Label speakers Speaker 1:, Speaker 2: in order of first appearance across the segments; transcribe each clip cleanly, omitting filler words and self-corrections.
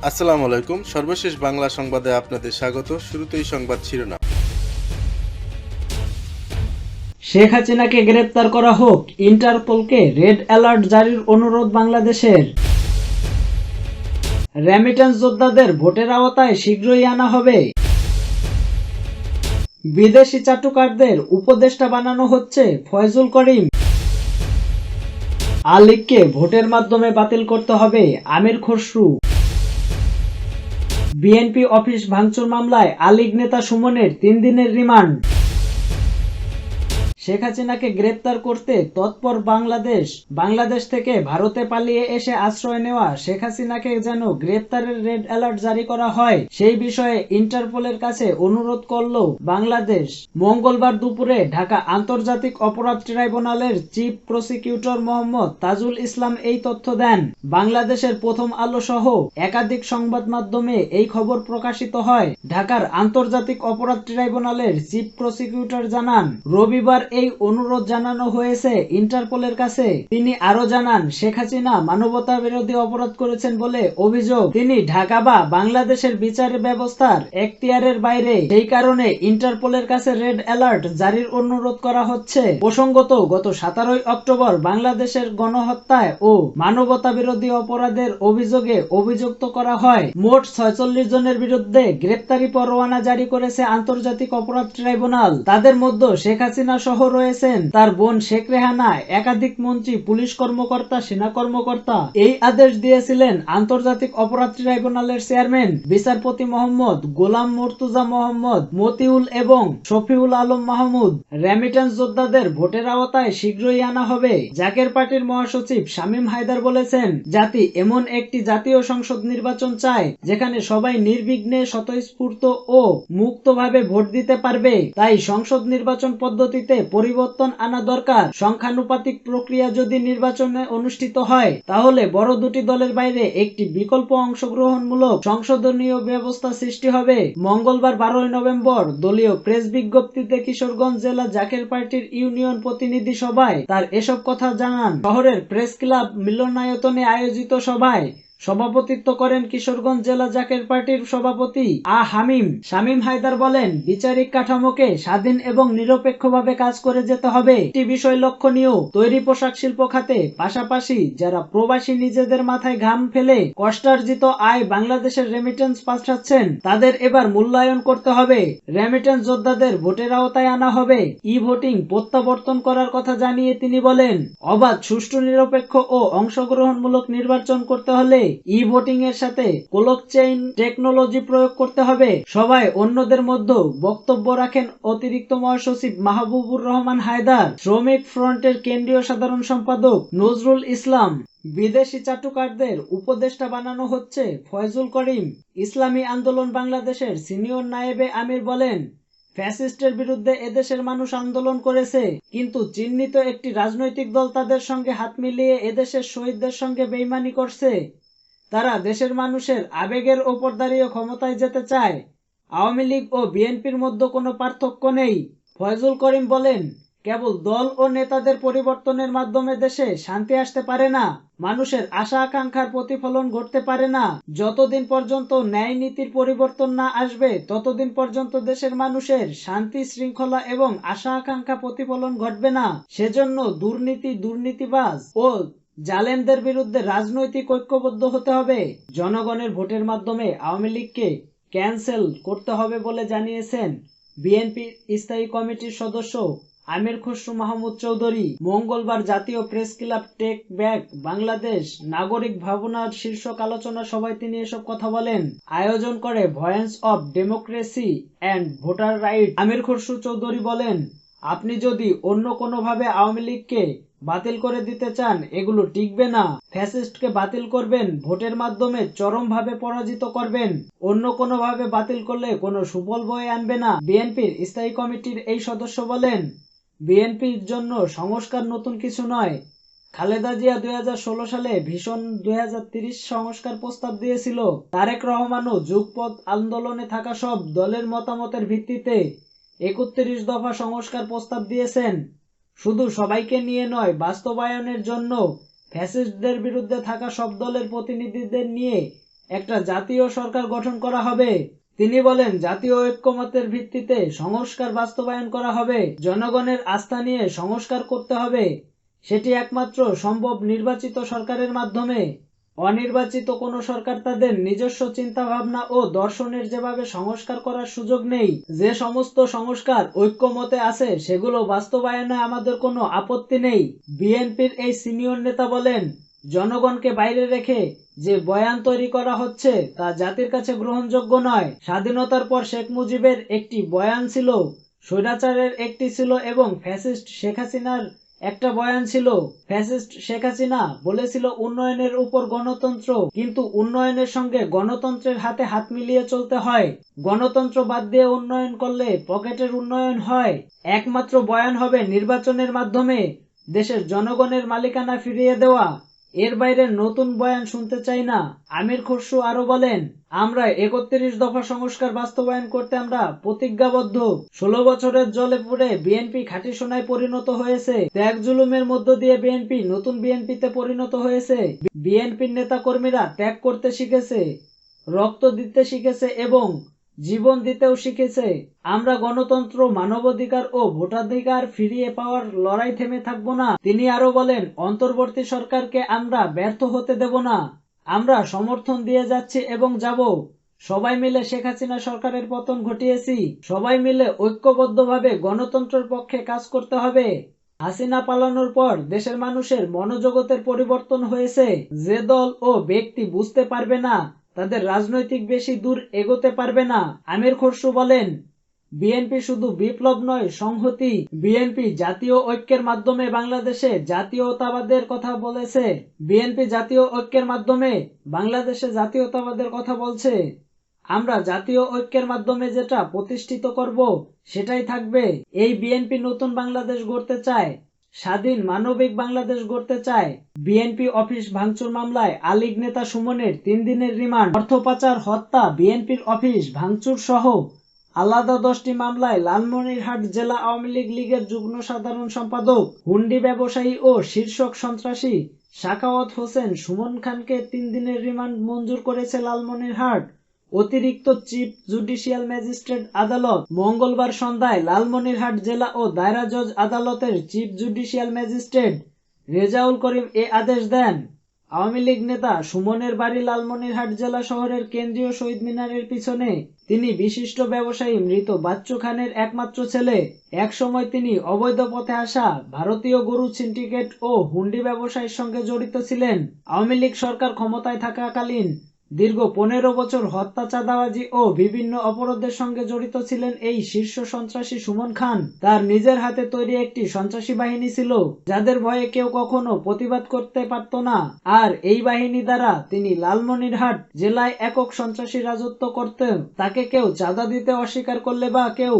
Speaker 1: আসসালামু আলাইকুম। সর্বশেষ বাংলা সংবাদে আপনাদের স্বাগত। শুরুতেই সংবাদ শিরোনাম।
Speaker 2: শেখ হাসিনাকে গ্রেপ্তার করা হোক, ইন্টারপোলকে রেড অ্যালার্ট জারির অনুরোধ বাংলাদেশের। রেমিটেন্স যোদ্ধাদের ভোটের আওতায় শীঘ্রই আনা হবে। বিদেশি চাটুকারদের উপদেষ্টা বানানো হচ্ছে ফয়জুল করিম। আলীগকে ভোটের মাধ্যমে বাতিল করতে হবে, আমির খসরু। বিএনপি অফিস ভাঙচুর মামলায় আলীগ নেতা সুমনের 3 দিনের রিমান্ড। শেখ হাসিনাকে গ্রেপ্তার করতে তৎপর বাংলাদেশ থেকে ভারতে পালিয়ে এসে আশ্রয় নেওয়া শেখ হাসিনাকে যেন গ্রেপ্তারের রেড অ্যালার্ট জারি করা হয় সেই বিষয়ে ইন্টারপোলের কাছে অনুরোধ করল বাংলাদেশ। মঙ্গলবার দুপুরে ঢাকা আন্তর্জাতিক অপরাধ ট্রাইব্যুনালের চিফ প্রসিকিউটর মোহাম্মদ তাজুল ইসলাম এই তথ্য দেন। বাংলাদেশের প্রথম আলো সহ একাধিক সংবাদ মাধ্যমে এই খবর প্রকাশিত হয়। ঢাকার আন্তর্জাতিক অপরাধ ট্রাইব্যুনালের চিফ প্রসিকিউটর জানান, রবিবার এই অনুরোধ জানানো হয়েছে ইন্টারপোলের কাছে। তিনি আরো জানান, শেখ হাসিনা মানবতা বিরোধী অপরাধ করেছেন বলে অভিযোগ। তিনি ঢাকা বা বাংলাদেশের বিচার ব্যবস্থার এখতিয়ারের বাইরে, সেই কারণে ইন্টারপোলের কাছে রেড অ্যালার্ট জারির অনুরোধ করা হচ্ছে। প্রসঙ্গত, গত 17 অক্টোবর বাংলাদেশের গণহত্যায় ও মানবতা বিরোধী অপরাধের অভিযোগে অভিযুক্ত করা হয় মোট 46 জনের বিরুদ্ধে গ্রেপ্তারি পরোয়ানা জারি করেছে আন্তর্জাতিক অপরাধ ট্রাইব্যুনাল। তাদের মধ্যে শেখ হাসিনা সহ রয়েছেন তার বোন শেখ রেহানা, একাধিক মন্ত্রী, পুলিশ কর্মকর্তা, সেনা কর্মকর্তা। এই আদেশ দিয়েছিলেন আন্তর্জাতিক অপরাধ ট্রাইব্যুনালের চেয়ারম্যান বিচারপতি মোহাম্মদ গোলাম মুর্তুজা মোহাম্মদ মতিউল এবং শফিউল আলম মাহমুদ। রেমিটেন্স যোদ্ধাদের ভোটের আওতায় শীঘ্রই আনা হবে। জাকের পার্টির মহাসচিব শামীম হায়দার বলেছেন, জাতি এমন একটি জাতীয় সংসদ নির্বাচন চায় যেখানে সবাই নির্বিঘ্নে, স্বতঃস্ফূর্ত ও মুক্তভাবে ভোট দিতে পারবে। তাই সংসদ নির্বাচন পদ্ধতিতে পরিবর্তন আনা দরকার। সংখ্যানুপাতিক প্রক্রিয়া যদি নির্বাচনে অনুষ্ঠিত হয় তাহলে বড় দুটি দলের বাইরে একটি বিকল্প অংশগ্রহণমূলক সংসদীয় ব্যবস্থা সৃষ্টি হবে। মঙ্গলবার 12 নভেম্বর দলীয় প্রেস বিজ্ঞপ্তিতে কিশোরগঞ্জ জেলা জাকের পার্টির ইউনিয়ন প্রতিনিধি সভায় তার এসব কথা জানান। শহরের প্রেস ক্লাব মিলনায়তনে আয়োজিত সভায় সভাপতিত্ব করেন কিশোরগঞ্জ জেলা জাকের পার্টির সভাপতি শামীম হায়দার বলেন, বিচারিক কাঠামোকে স্বাধীন এবং নিরপেক্ষভাবে কাজ করে যেতে হবে। একটি বিষয় লক্ষণীয়, তৈরি পোশাক শিল্প খাতে পাশাপাশি যারা প্রবাসী নিজেদের মাথায় ঘাম ফেলে কষ্টার্জিত আয় বাংলাদেশের রেমিটেন্স পাঠাচ্ছেন তাদের এবার মূল্যায়ন করতে হবে। রেমিটেন্স যোদ্ধাদের ভোটের আওতায় আনা হবে। ই ভোটিং প্রত্যাবর্তন করার কথা জানিয়ে তিনি বলেন, অবাধ, সুষ্ঠু, নিরপেক্ষ ও অংশগ্রহণমূলক নির্বাচন করতে হলে ই ভোটিং এর সাথে ব্লকচেইন টেকনোলজি প্রয়োগ করতে হবে। সবাই অন্যদের মধ্যে বক্তব্য রাখেন অতিরিক্ত মহাসচিব মাহবুবুর রহমান হায়দার, শ্রমিক ফ্রন্টের কেন্দ্রীয় সাধারণ সম্পাদক নজরুল ইসলাম। বিদেশি চাটুকারদের উপদেষ্টা বানানো হচ্ছে ফয়জুল করিম। ইসলামী আন্দোলন বাংলাদেশের সিনিয়র নায়েবে আমির বলেন, ফ্যাসিস্টের বিরুদ্ধে এদেশের মানুষ আন্দোলন করেছে, কিন্তু চিহ্নিত একটি রাজনৈতিক দল তাদের সঙ্গে হাত মিলিয়ে এদেশের শহীদদের সঙ্গে বেইমানি করছে। তারা দেশের মানুষের আবেগের ওপর দাঁড়িয়ে ক্ষমতায় যেতে চায়। আওয়ামী লীগ ও বিএনপির মধ্যে কোনো পার্থক্য নেই। ফয়জুল করিম বলেন, কেবল দল ও নেতাদের পরিবর্তনের মাধ্যমে দেশে শান্তি আসতে পারে না, মানুষের আশা আকাঙ্ক্ষার প্রতিফলন ঘটতে পারে না। যতদিন পর্যন্ত ন্যায় নীতির পরিবর্তন না আসবে ততদিন পর্যন্ত দেশের মানুষের শান্তি, শৃঙ্খলা এবং আশা আকাঙ্ক্ষা প্রতিফলন ঘটবে না। সেজন্য দুর্নীতি, দুর্নীতিবাজ ও জালেমদের বিরুদ্ধে রাজনৈতিক ঐক্যবদ্ধ হতে হবে। জনগণের ভোটের মাধ্যমে আওয়ামী লীগকে ক্যান্সেল করতে হবে বলে জানিয়েছেন বিএনপি স্থায়ী কমিটির সদস্য আমির খসরু মাহমুদ চৌধুরী। মঙ্গলবার জাতীয় press club take back Bangladesh নাগরিক ভাবনার শীর্ষক আলোচনা সভায় তিনি এসব কথা বলেন। আয়োজন করে voice of democracy and voter right. Amir Khasru Chowdhury বলেন, আপনি যদি অন্য কোনোভাবে আওয়ামী লীগকে বাতিল করে দিতে চান, এগুলো টিকবে না। ফ্যাসিস্টকে বাতিল করবেন, ভোটের মাধ্যমে চরমভাবে পরাজিত করবেন। অন্য কোনোভাবে বাতিল করলে কোনো সুফল বয়ে আনবে না। বিএনপির স্থায়ী কমিটির এই সদস্য বলেন, বিএনপির জন্য সংস্কার নতুন কিছু নয়। খালেদা জিয়া 2016 সালে ভীষণ 2030 সংস্কার প্রস্তাব দিয়েছিল। তারেক রহমানও যুগপৎ আন্দোলনে থাকা সব দলের মতামতের ভিত্তিতে 31 দফা সংস্কার প্রস্তাব দিয়েছেন। শুধু সবাইকে নিয়ে নয়, বাস্তবায়নের জন্য ফ্যাসিস্টদের বিরুদ্ধে থাকা সব দলের প্রতিনিধিদের নিয়ে একটা জাতীয় সরকার গঠন করা হবে। তিনি বলেন, জাতীয় ঐক্যমত্যের ভিত্তিতে সংস্কার বাস্তবায়ন করা হবে। জনগণের আস্থা নিয়ে সংস্কার করতে হবে। সেটি একমাত্র সম্ভব নির্বাচিত সরকারের মাধ্যমে। অনির্বাচিত কোনো সরকার তাদের নিজস্ব চিন্তাভাবনা ও দর্শনের যেভাবে সংস্কার করার সুযোগ নেই। যে সমস্ত সংস্কার ঐক্যমতে আছে সেগুলো বাস্তবায়নে আমাদের কোনো আপত্তি নেই। বিএনপির এই সিনিয়র নেতা বলেন, জনগণকে বাইরে রেখে যে বয়ান তৈরি করা হচ্ছে তা জাতির কাছে গ্রহণযোগ্য নয়। স্বাধীনতার পর শেখ মুজিবের একটি বয়ান ছিল, স্বৈরাচারের একটি ছিল এবং ফ্যাসিস্ট শেখ হাসিনার একটা বয়ান ছিল। ফ্যাসিস্ট শেখ হাসিনা বলেছিল উন্নয়নের উপর গণতন্ত্র, কিন্তু উন্নয়নের সঙ্গে গণতন্ত্রের হাতে হাত মিলিয়ে চলতে হয়। গণতন্ত্র বাদ দিয়ে উন্নয়ন করলে পকেটের উন্নয়ন হয়। একমাত্র বয়ান হবে নির্বাচনের মাধ্যমে দেশের জনগণের মালিকানা ফিরিয়ে দেওয়া। এর বাইরে নতুন বয়ান শুনতে চাই না। আমির খসরু আরো বলেন, আমরা 31 দফা সংস্কার বাস্তবায়ন করতে আমরা প্রতিজ্ঞাবদ্ধ। 16 বছরের জলে পুড়ে বিএনপি খাঁটি সোনায় পরিণত হয়েছে। ত্যাগ জুলুমের মধ্য দিয়ে বিএনপি নতুন বিএনপিতে পরিণত হয়েছে। বিএনপির নেতা কর্মীরা ত্যাগ করতে শিখেছে, রক্ত দিতে শিখেছে এবং জীবন দিতেও শিখেছে। আমরা গণতন্ত্র, মানবাধিকার ও ভোটাধিকার ফিরিয়ে পাওয়ার লড়াই থেমে থাকব না। তিনি আরো বলেন, অন্তর্বর্তী সরকারকে আমরা ব্যর্থ হতে দেব না। আমরা সমর্থন দিয়ে যাচ্ছি এবং যাব। সবাই মিলে শেখ হাসিনা সরকারের পতন ঘটিয়েছি। সবাই মিলে ঐক্যবদ্ধভাবে গণতন্ত্রের পক্ষে কাজ করতে হবে। হাসিনা পালানোর পর দেশের মানুষের মনোজগতের পরিবর্তন হয়েছে। যে দল ও ব্যক্তি বুঝতে পারবে না, তাদের রাজনৈতিক বেশি দূর এগোতে পারবে না। আমির খসরু বলেন, বিএনপি শুধু বিপ্লব নয়, সংহতি। বিএনপি জাতীয় ঐক্যের মাধ্যমে বাংলাদেশে জাতীয়তাবাদের কথা বলেছে। বিএনপি জাতীয় ঐক্যের মাধ্যমে বাংলাদেশে জাতীয়তাবাদের কথা বলছে। আমরা জাতীয় ঐক্যের মাধ্যমে যেটা প্রতিষ্ঠিত করব সেটাই থাকবে। এই বিএনপি নতুন বাংলাদেশ গড়তে চায়, স্বাধীন মানবিক বাংলাদেশ গড়তে চায়। বিএনপি অফিস ভাঙচুর মামলায় আলীগ নেতা সুমনের 3 দিনের রিমান্ড। অর্থ পাচার, হত্যা, বিএনপির অফিস ভাঙচুর সহ আলাদা 10টি মামলায় লালমনিরহাট জেলা আওয়ামী লীগের যুগ্ম সাধারণ সম্পাদক, হুন্ডি ব্যবসায়ী ও শীর্ষ সন্ত্রাসী সাখাওয়াত হোসেন সুমন খানকে 3 দিনের রিমান্ড মঞ্জুর করেছে লালমনিরহাট অতিরিক্ত চিফ জুডিশিয়াল ম্যাজিস্ট্রেট আদালত। মঙ্গলবার সন্ধ্যায় লালমনিরহাট জেলা ও দায়রা জজ আদালতের chief judicial magistrate Rezaul Karim এ আদেশ দেন। আওয়ামী লীগ নেতা সুমনের বাড়ি লালমনিরহাট জেলা শহরের কেন্দ্রীয় শহীদ মিনারের পিছনে। তিনি বিশিষ্ট ব্যবসায়ী মৃত বাচ্চু খানের একমাত্র ছেলে। এক সময় তিনি অবৈধ পথে আসা ভারতীয় গরু সিন্ডিকেট ও হুন্ডি ব্যবসায়ের সঙ্গে জড়িত ছিলেন। আওয়ামী লীগ সরকার ক্ষমতায় থাকাকালীন দীর্ঘ 15 বছর হত্যা, চাঁদাবাজি ও বিভিন্ন অপরাধের সঙ্গে জড়িত ছিলেন এই শীর্ষ সন্ত্রাসী সুমন খান। তার নিজের হাতে তৈরি একটি সন্ত্রাসী বাহিনী ছিল, যাদের ভয়ে কেউ কখনো প্রতিবাদ করতে পারত না। আর এই বাহিনী দ্বারা তিনি লালমনিরহাট জেলায় একক সন্ত্রাসী রাজত্ব করতেন। তাকে কেউ চাঁদা দিতে অস্বীকার করলে বা কেউ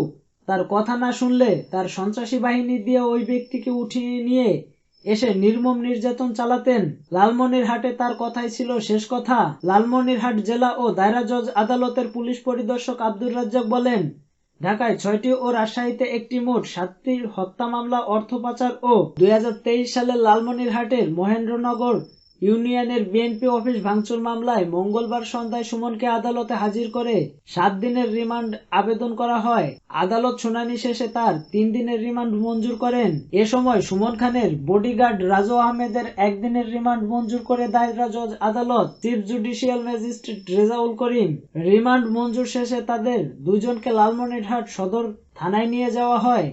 Speaker 2: তার কথা না শুনলে তার সন্ত্রাসী বাহিনী দিয়ে ওই ব্যক্তিকে উঠিয়ে নিয়ে এসে নির্মম নির্যাতন চালাতেন। লালমনিরহাটে তার কথাই ছিল শেষ কথা। লালমনিরহাট জেলা ও দায়রা জজ আদালতের পুলিশ পরিদর্শক আব্দুর রাজ্জাক বলেন, ঢাকায় 6টি ও রাজশাহীতে একটি মোট 7টি হত্যা মামলা, অর্থ পাচার ও 2023 সালে লালমনিরহাটের মহেন্দ্রনগর ইউনিয়নের বিএনপি অফিস ভাঙচুর মামলায় মঙ্গলবার সন্ধ্যায় সুমনকে আদালতে হাজির করে 7 দিনের রিমান্ড আবেদন করা হয়। আদালত শুনানি শেষে তার 3 দিনের রিমান্ড মঞ্জুর করেন। এ সময় সুমন খানের বডিগার্ড রাজু আহমেদের 1 দিনের রিমান্ড মঞ্জুর করে দায়রা জজ আদালত chief judicial magistrate Rezaul Karim. Remand মঞ্জুর শেষে তাদের দুজনকে লালমনিরহাট সদর থানায় নিয়ে যাওয়া হয়।